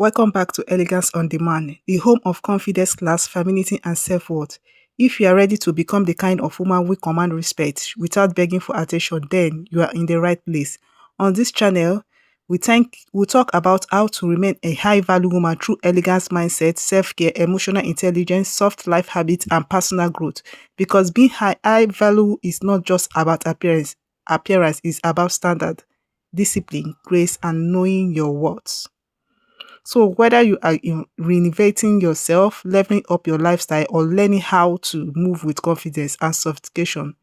Welcome back to Elegance On Demand, the home of confidence, class, femininity, and self-worth. If you are ready to become the kind of woman we command respect without begging for attention, then you are in the right place. On this channel, we talk about how to remain a high-value woman through elegance mindset, self-care, emotional intelligence, soft life habits, and personal growth. Because being high value is not just about appearance. Appearance is about standard, discipline, grace, and knowing your worth. So whether you are renovating yourself, leveling up your lifestyle, or learning how to move with confidence and sophistication,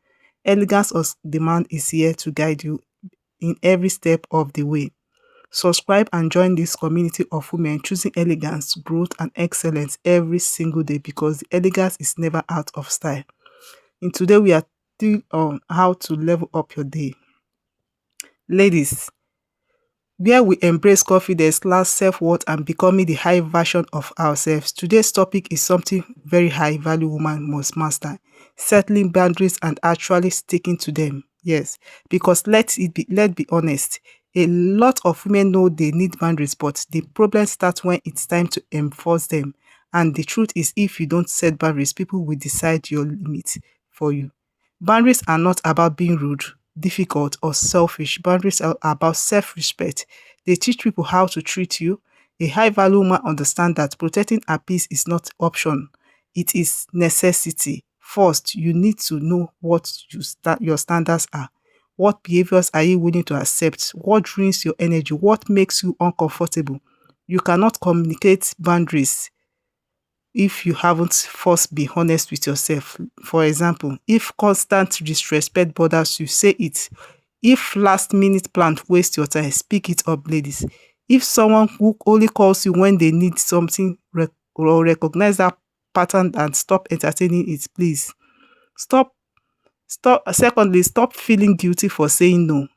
Elegance on Demand is here to guide you in every step of the way. Subscribe and join this community of women choosing elegance, growth, and excellence every single day because the elegance is never out of style. And today we are still on how to level up your day. Ladies, where we embrace confidence, class, self-worth, and becoming the high version of ourselves. Today's topic is something very high-value woman must master, settling boundaries and actually sticking to them. Yes, because let's be honest, a lot of women know they need boundaries, but the problem starts when it's time to enforce them. And the truth is, if you don't set boundaries, people will decide your limits for you. Boundaries are not about being rude, difficult, or selfish. Boundaries are about self-respect. They teach people how to treat you. A high-value woman understands that protecting her peace is not option. It is necessity. First, you need to know what your standards are. What behaviors are you willing to accept? What drains your energy? What makes you uncomfortable? You cannot communicate boundaries if you haven't first be honest with yourself. For example, if constant disrespect bothers you, say it. If last minute plans waste your time, speak it up, ladies. If someone who only calls you when they need something, or recognize that pattern and stop entertaining it, please. Stop. Secondly, stop feeling guilty for saying no.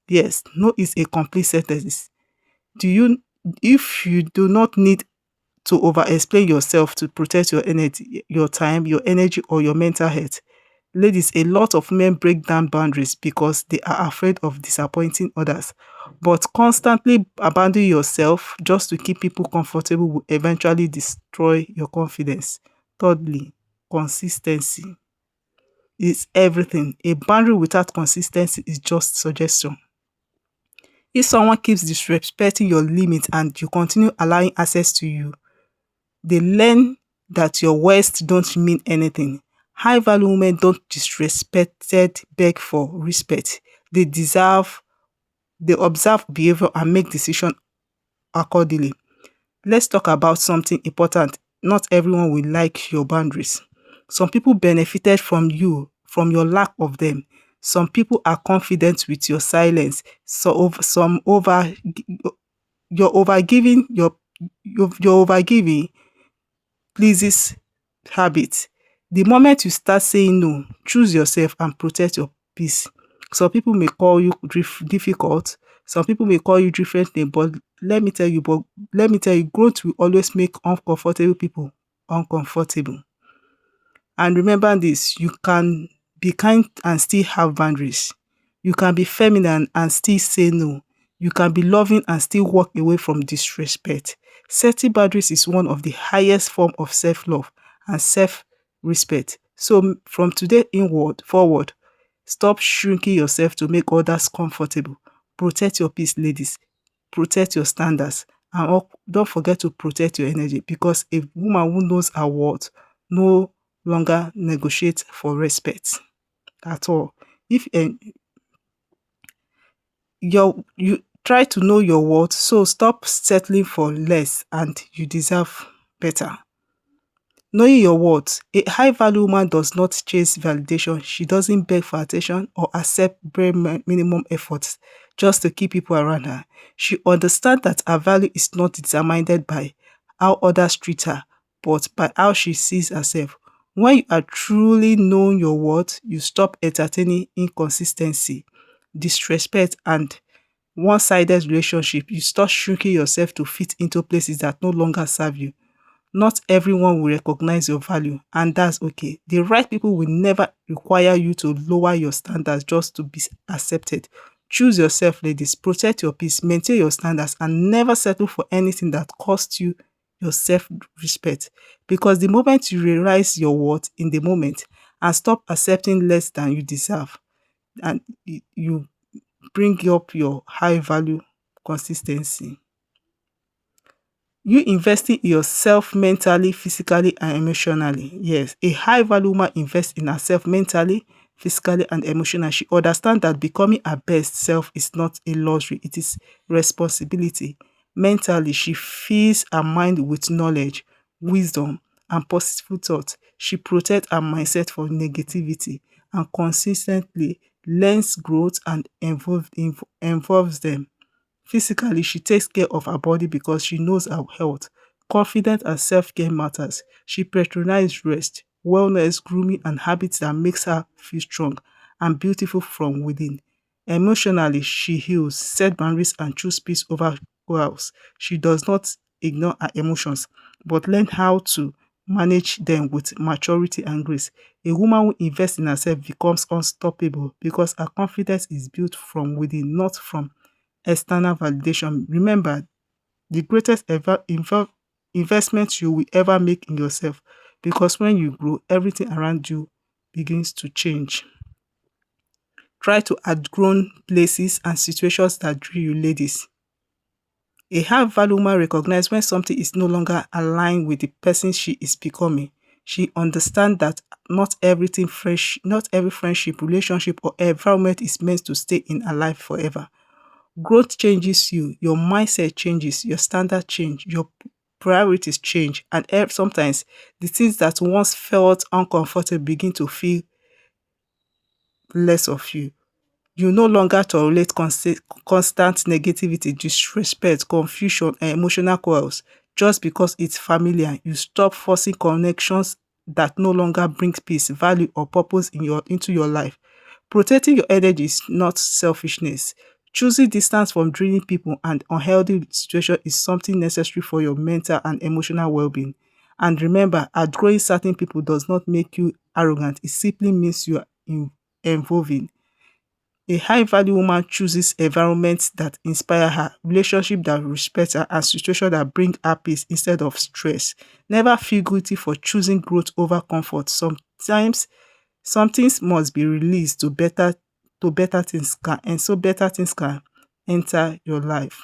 Yes, no is a complete sentence. Do you if you do not need to over explain yourself to protect your energy, your time, your energy, or your mental health. Ladies, a lot of men break down boundaries because they are afraid of disappointing others. But constantly abandoning yourself just to keep people comfortable will eventually destroy your confidence. Thirdly, consistency is everything. A boundary without consistency is just suggestion. If someone keeps disrespecting your limits and you continue allowing access to you, they learn that your words don't mean anything. High value women don't disrespected beg for respect. They observe behavior and make decisions accordingly. Let's talk about something important. Not everyone will like your boundaries. Some people benefited from your lack of them. Some people are confident with your silence. Your overgiving, your overgiving pleases habit. The moment you start saying no, choose yourself and protect your peace. Some people may call you difficult. Some people may call you differently, but let me tell you, growth will always make uncomfortable people uncomfortable. And remember this, you can be kind and still have boundaries. You can be feminine and still say no. You can be loving and still walk away from disrespect. Setting boundaries is one of the highest form of self-love and self-respect. So from today forward, stop shrinking yourself to make others comfortable. Protect your peace, ladies. Protect your standards. And don't forget to protect your energy because a woman who knows her worth no longer negotiate for respect at all. If you try to know your worth, so stop settling for less and you deserve better. Knowing your worth, a high value woman does not chase validation. She doesn't beg for attention or accept bare minimum efforts just to keep people around her. She understands that her value is not determined by how others treat her, but by how she sees herself. When you are truly knowing your worth, you stop entertaining inconsistency, disrespect, and one-sided relationship. You start shrinking yourself to fit into places that no longer serve you. Not everyone will recognize your value, and that's okay. The right people will never require you to lower your standards just to be accepted. Choose yourself, ladies. Protect your peace, maintain your standards, and never settle for anything that costs you your self-respect. Because the moment you realize your worth in the moment and stop accepting less than you deserve, and you bring up your high value consistency. You investing in yourself mentally, physically, and emotionally. Yes, a high value woman invests in herself mentally, physically, and emotionally. She understands that becoming her best self is not a luxury, it is responsibility. Mentally, she fills her mind with knowledge, wisdom, and positive thoughts. She protects her mindset from negativity and consistently learns growth and involves them. Physically, she takes care of her body because she knows her health. Confidence and self-care matters. She patronizes rest, wellness, grooming, and habits that makes her feel strong and beautiful from within. Emotionally, she heals, set boundaries, and choose peace over chaos. She does not ignore her emotions, but learn how to manage them with maturity and grace. A woman who invests in herself becomes unstoppable because her confidence is built from within, not from external validation. Remember, the greatest investment you will ever make in yourself, because when you grow, everything around you begins to change. Try to outgrow places and situations that drew you, ladies. A high value woman recognizes when something is no longer aligned with the person she is becoming. She understands that not every friendship, relationship, or environment is meant to stay in her life forever. Growth changes you, your mindset changes, your standard change, your priorities change, and sometimes the things that once felt uncomfortable begin to feel less of you. You no longer tolerate constant negativity, disrespect, confusion, and emotional quarrels just because it's familiar. You stop forcing connections that no longer bring peace, value, or purpose into your life. Protecting your energy is not selfishness. Choosing distance from draining people and unhealthy situations is something necessary for your mental and emotional well-being. And remember, outgrowing certain people does not make you arrogant. It simply means you are evolving. A high-value woman chooses environments that inspire her, relationships that respect her, and situations that bring her peace instead of stress. Never feel guilty for choosing growth over comfort. Sometimes some things must be released to better things can and so better things can enter your life.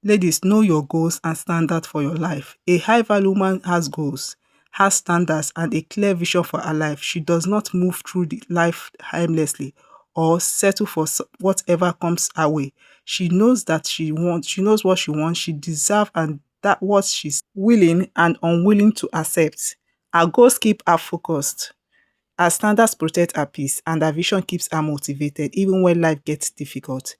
Ladies, know your goals and standards for your life. A high value woman has goals, has standards, and a clear vision for her life. She does not move through the life aimlessly or settle for whatever comes her way. She knows that she knows what she wants, she deserves, and that what she's willing and unwilling to accept. Her goals keep her focused. Her standards protect her peace, and her vision keeps her motivated even when life gets difficult.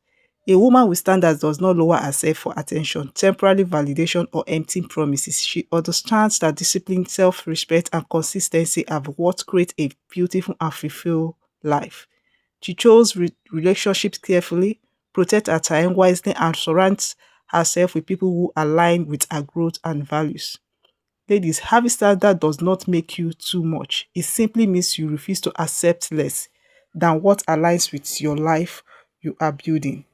A woman with standards does not lower herself for attention, temporary validation, or empty promises. She understands that discipline, self respect, and consistency are what create a beautiful and fulfilled life. She chose relationships carefully, protect her time wisely, and surrounds herself with people who align with her growth and values. Ladies, having standard does not make you too much. It simply means you refuse to accept less than what aligns with your life you are building.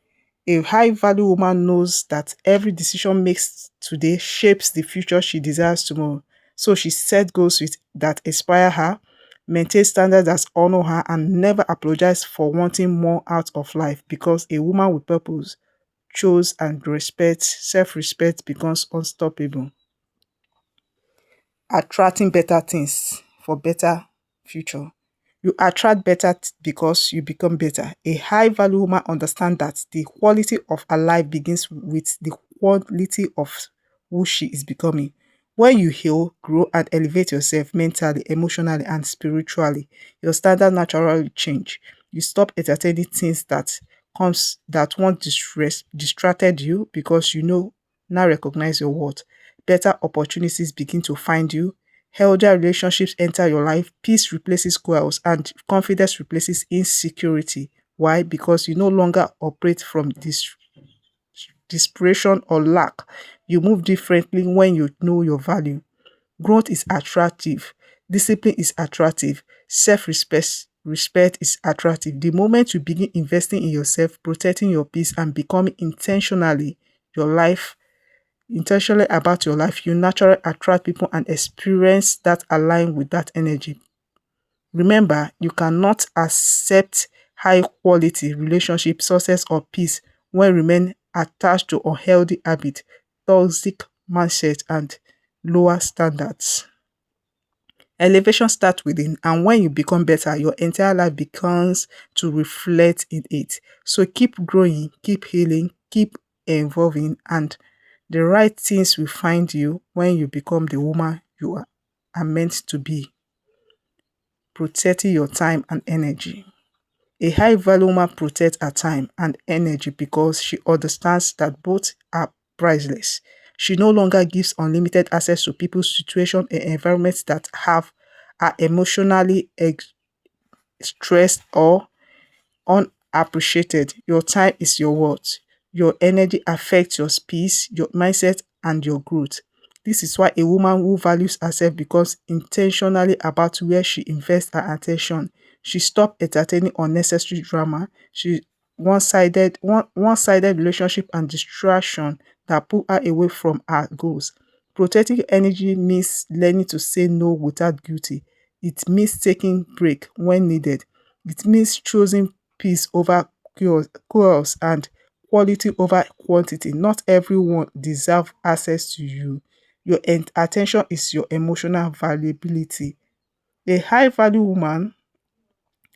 A high value woman knows that every decision makes today shapes the future she desires tomorrow. So she set goals that inspire her, maintain standards that honor her, and never apologize for wanting more out of life, because a woman with purpose, chose, and self-respect becomes unstoppable. Attracting better things for better future. You attract better because you become better. A high value woman understands that the quality of her life begins with the quality of who she is becoming. When you heal, grow, and elevate yourself mentally, emotionally, and spiritually, your standard naturally change. You stop entertaining things that once distracted you, because you know now recognize your worth. Better opportunities begin to find you. Healthier relationships enter your life. Peace replaces quarrels, and confidence replaces insecurity. Why? Because you no longer operate from desperation or lack. You move differently when you know your value. Growth is attractive. Discipline is attractive. Self-respect Self-respect is attractive. The moment you begin investing in yourself, protecting your peace, and becoming intentionally about your life, you naturally attract people and experience that align with that energy. Remember, you cannot accept high quality relationship, success, or peace when remain attached to unhealthy habit, toxic mindset, and lower standards. Elevation starts within, and when you become better, your entire life becomes to reflect in it. So keep growing, keep healing, keep evolving, and the right things will find you when you become the woman are meant to be, protecting your time and energy. A high value woman protects her time and energy because she understands that both are priceless. She no longer gives unlimited access to people's situation and environments that have her emotionally stressed or unappreciated. Your time is your worth. Your energy affects your peace, your mindset, and your growth. This is why a woman who values herself becomes intentionally about where she invests her attention. She stops entertaining unnecessary drama. She one-sided relationship and distraction that pull her away from her goals. Protecting your energy means learning to say no without guilty. It means taking break when needed. It means choosing peace over chaos and quality over quantity. Not everyone deserves access to you. Your attention is your emotional valuability. A high value woman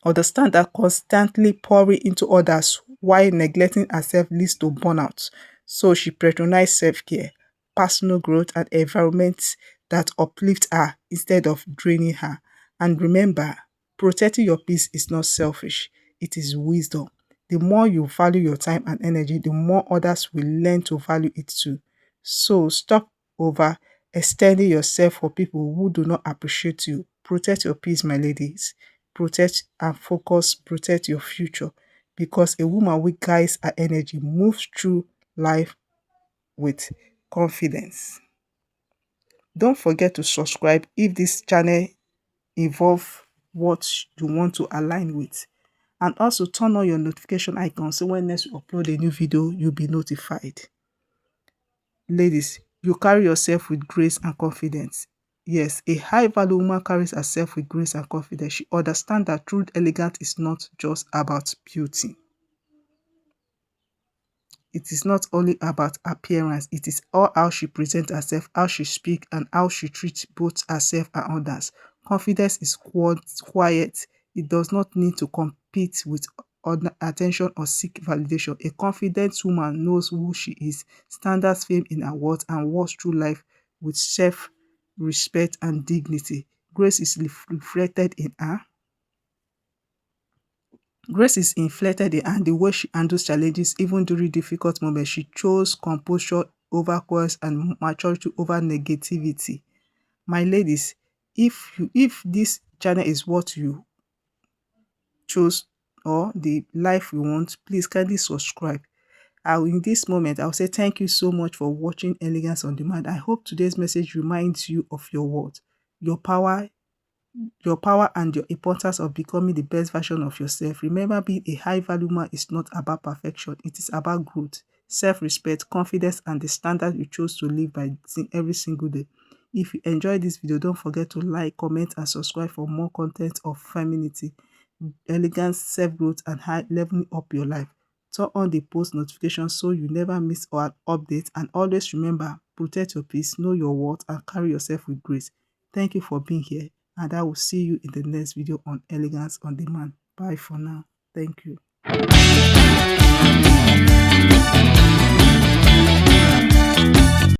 understand that constantly pouring into others while neglecting herself leads to burnout. So she prioritizes self-care, personal growth, and environments that uplift her instead of draining her. And remember, protecting your peace is not selfish, it is wisdom. The more you value your time and energy, the more others will learn to value it too. So stop over extending yourself for people who do not appreciate you. Protect your peace, my ladies. Protect and focus, protect your future. Because a woman who guides her energy moves through life with confidence. Don't forget to subscribe if this channel involve what you want to align with. And also turn on your notification icon so when next we upload a new video, you'll be notified. Ladies, you carry yourself with grace and confidence. Yes, a high value woman carries herself with grace and confidence. She understands that true elegance is not just about beauty. It is not only about appearance. It is all how she presents herself, how she speaks, and how she treats both herself and others. Confidence is quiet. It does not need to compete with other attention or seek validation. A confident woman knows who she is, stands firm in her words, and walks through life with self-respect and dignity. Grace is reflected in her. Grace is inflected in the way she handles challenges even during difficult moments. She chose composure over chaos and maturity over negativity. My ladies, if this channel is what you chose or the life you want, please kindly subscribe. In this moment, I'll say thank you so much for watching Elegance on Demand. I hope today's message reminds you of your worth, your power, and your importance of becoming the best version of yourself. Remember, being a high value man is not about perfection. It is about growth, self-respect, confidence, and the standard you chose to live by every single day. If you enjoyed this video, don't forget to like, comment, and subscribe for more content of femininity, elegance, self-growth, and high leveling up your life. Turn on the post notifications so you never miss an update. And always remember, protect your peace, know your worth, and carry yourself with grace. Thank you for being here, and I will see you in the next video on Elegance on Demand. Bye for now. Thank you.